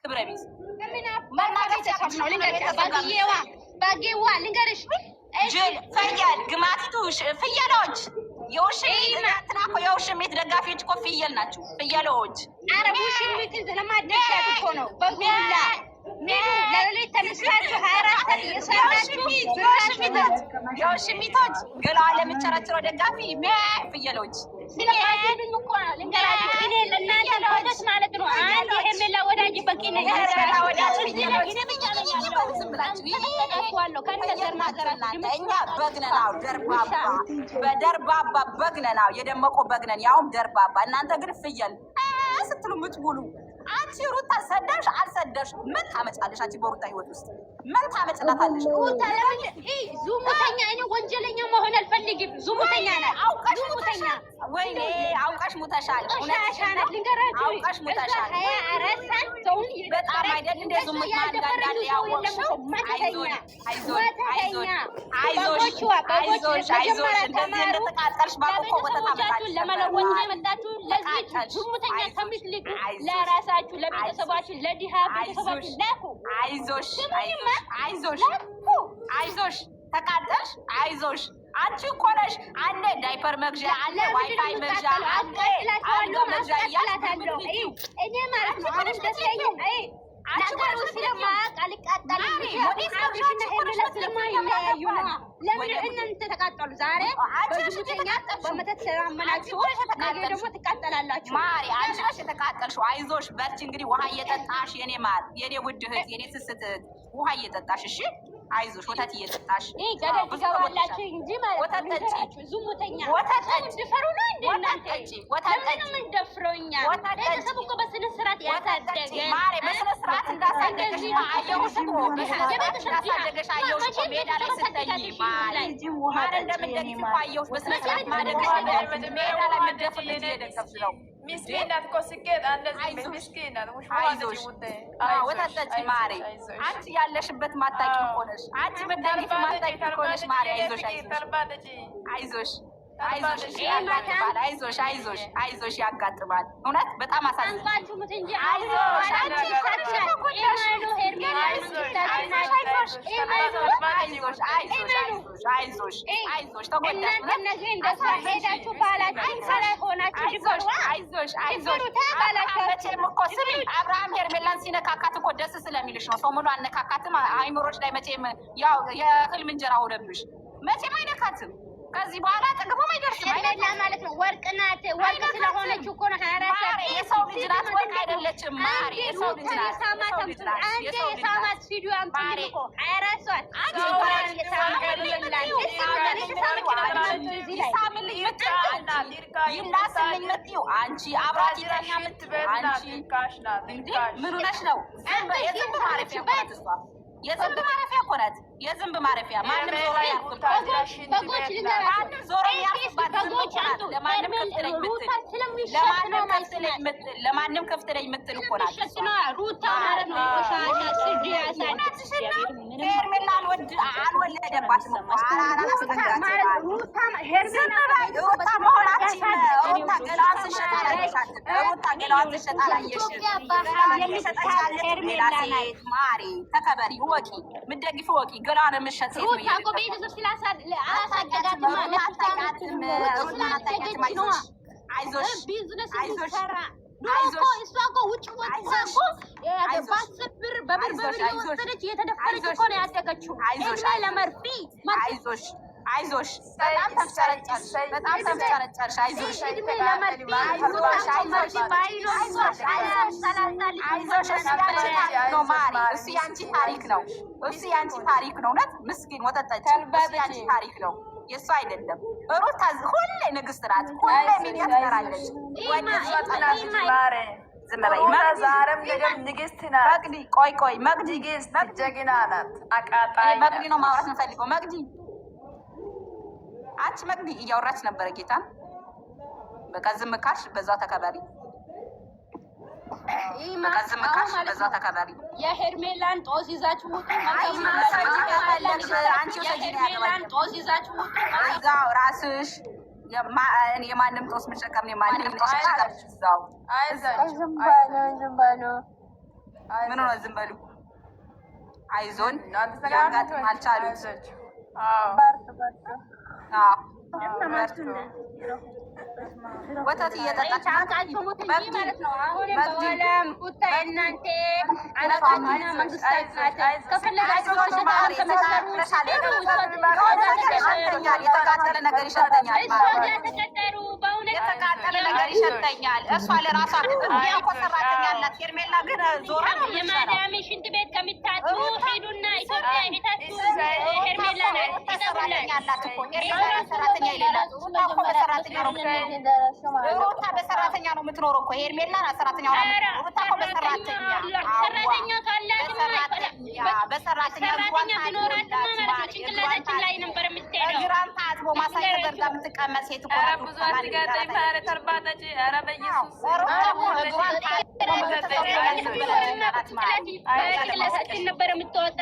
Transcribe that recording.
ክብረቢስ ባጌዋ ልንገርሽ ፍየል ግማቲቱሽ ፍየሎች የውሽሚት ደጋፊዎች እኮ ፍየል ናቸው። ፍየሎች አረቡ ሽሚት ለማደሻት እኮ ነው። በጉላ ለሌሊት ተነስታችሁ 24 ሰዓት እየሰራችሁ የውሽሚቶች ገላዋ ለምቸረችረው ደጋፊ ፍየሎች ስለማደድም እኮ ነው። ልንገራችሁ እኔ ለእናንተ ለወደስ ማለት ነው። አንድ ሄርሜላ ወዳጅ በቂ ነው። ሄርሜላ ወዳጅ ፍየሎች እኛ በግነናው በደርባባ በግነናው የደመቆ በግነን ያውም ደርባባ። እናንተ ግን ፍየል ስትሉ ምትውሉ አንቺ ሩታ ሰዳሽ አልሰዳሽ ምን ታመጫለሽ? አንቺ በሩታ ህይወት ውስጥ ምን ታመጭላታለሽ? ሩታ ዙሙተኛ እኔ ወንጀለኛ መሆን አልፈልግም። ዙሙተኛ ነኝ። አውቀሽ ሙተኛ ወይኔ አውቀሽ ሙተሻል። ኡናሻናት ልንገራችሁ አውቀሽ ሙተሻል። 24 ሰዓት ሰውን በጣም አይደል እንደ ዙሙት ማን ጋር እንዳለ ያወቅሽው። አይዞሽ እንደዚህ እንደተቃጠልሽ ባቆቆ ወተታመጣችሁ ለመለወጥ የመጣችሁ ለዚህ ዙሙተኛ ከምትልቁ ለራሳ ለቤተሰባችሁ ለዲሃ ቤተሰባችሁ ላኩ። አይዞሽ ተቃጠልሽ። አይዞሽ አንቺ እኮ ነሽ አለ ዳይፐር መግዣ አለ ዋይፋይ መግዣ አለ አልጋ መግዣ እያላታለሁ እኔ ማለት ነው። አሁን ደስተኛ ነገሩ ስለማያውቅ አልቃጠልም። አብሽና ሄርሜላ ስለማይለያዩ ነው። ለምን እናንተ ተቃጠሉ? ዛሬ በዙሙተኛ በመተት ስለማመናችሁ ነገ ደግሞ ትቃጠላላችሁ። ማሪ አንቺ ነሽ የተቃጠልሽው። አይዞሽ በርቺ። እንግዲህ ውሃ እየጠጣሽ የኔ ማር የኔ ውድ እህት የኔ ስስት እህት ውሃ እየጠጣሽ እሺ። አይዞሽ ወተት እየጠጣሽ ገደል ትገባላችሁ እንጂ ማለት ወተት ጠጪ። ዙሙተኛ ወተት ጠጪ። ድፈሩ ነው እንዴ እናንተ? ወተት ጠጪ። ምን ደፍሮኛ? ቤተሰብ እኮ በስነ ስርዓት ያሳደገ ማሪ በስነ ስርዓት እንዳሳደገሽ አየሁሽ እኮ እንዳሳደገሽ አየሁሽ እኮ ሜዳ ላይ ስትተኝ ማሪ እንደምትደግፊ እኮ አየሁሽ። በስነ ስርዓት ማደግሽ ሜዳ ላይ የምትደፍልሽ እየደገፍሽ ነው። ምስኪን ናት እኮ ስኬት እንደዚህ ምስኪን ናት። አይዞሽ ወተት ጠጪ ማሪ። አንቺ ያለሽበት ማታቂ እኮ ነሽ። አንቺ በደግፍ ማታቂ እኮ ነሽ ማሪ። አይዞሽ አይዞሽ አይዞሽ ያጋጥማል። አይዞሽ ያጋጥማል። እውነት በጣም አሳዝናለሁ። አብርሃም ሄርሜላን ሲነካካት እኮ ደስ ስለሚልሽ ነው። ሰሞኑን አነካካትም። አይምሮች ላይ መቼም ያው የህልም እንጀራ ሆነብሽ። መቼም አይነካትም። ከዚህ በኋላ ጥቅሙም አይደርስም። አይደለም ማለት ነው። ወርቅ ናት። ወርቅ ስለሆነች እኮ ነው። የሰው ልጅ ናት። ወርቅ አይደለችም ማሪ። የሰው ልጅ ናት። አንተ የሳማት ቪዲዮ አምጥተህ እኮ 24 ሰዓት አንቺ አብራት ይተኛ የምትበል አንቺ ምን ሆነሽ ነው? የዝንብ ማረፊያ እኮ ናት እሷ። የዝንብ ማረፊያ እኮ ናት። የዝንብ ማረፊያ ማንም ዞሮ ያርፍባት። ማንም ዞሮ ያርፍባት። ለማንም ከፍት ነኝ የምትል እኮ ናት። ሄርሜላ አልወለደባትም እኮ ሩታ መሆናችን ሩታ ገላዋን ስሸጥ አላየሻትም? ሩታ ገላዋን ስሸጥ አላየሽም? ሌላ ሴት ማሪ ተከበሪ ወቂ ምትደግፊ ወቂ ገላዋን የምትሸጥ ሴት ነው። አይዞሽ በጣም ተፍጨረጨርሽ። አይዞሽ ነው ማሪ። እሱ ያንቺ ታሪክ ነው። እውነት ምስኪን ወተት ጠጪ። እሱ ያንቺ ታሪክ ነው፣ የእሱ አይደለም። ሩታ ሁሌ ንግስት ናት። ሁሌ ሚዲያ ትሰራለች። ዝም በይ ዛሬም ነገም ንግስት ናት። መቅዲ ቆይ መቅዲ ጀግና ናት። አቃጣይ መቅዲ ነው ማውራት የምፈልገው። መቅዲ አንቺ መቅዲ እያወራች ነበረ። ጌታን በቃ ዝም ካልሽ በዛው ተከበሪ። በዛው ተከበሪ። የሄርሜላን ጦስ ይዛችሁ እዛው ራስሽ የማንም ጦስ መሸከም የማንም ጦስ መሸከም እዛው ምን ሆነ? ዝም በሉ። አይዞን ያጋጥም አልቻሉት። ወተት እየጠጣች ማለት ነው። አሁን በኋላም ቁጣ እናንተ አላቃችሁና መንግስታት ከፈለጋችሁ የተቃጠለ ነገር ይሸተኛል። የተቃጠለ ነገር ይሸተኛል። እሷ ለራሷ እኮ ሰራተኛ አላት። ሄርሜላ ግን ዞራ ነው የማዳም ሽንት ቤት ከምታጥቡ ሄዱና ኢትዮጵያ ሄዳችሁ ሄርሜላ ሰራተኛ አላት እኮ ሄርሜላ ሰራተኛ የሌላት ሩታ እኮ በሰራተኛ ነው ሩታ በሰራተኛ ነው የምትኖረው እኮ ሄርሜላ ሰራተኛ ነው ሩታ እኮ በሰራተኛ በሰራተኛ ጭንቅላታችን ላይ ነበር የምትሄደው። ግራም ታጥቦ ማሳጅ ተደርጋ የምትቀመጥ ሴት እኮ ጭንቅላታችን ነበር የምትወጣ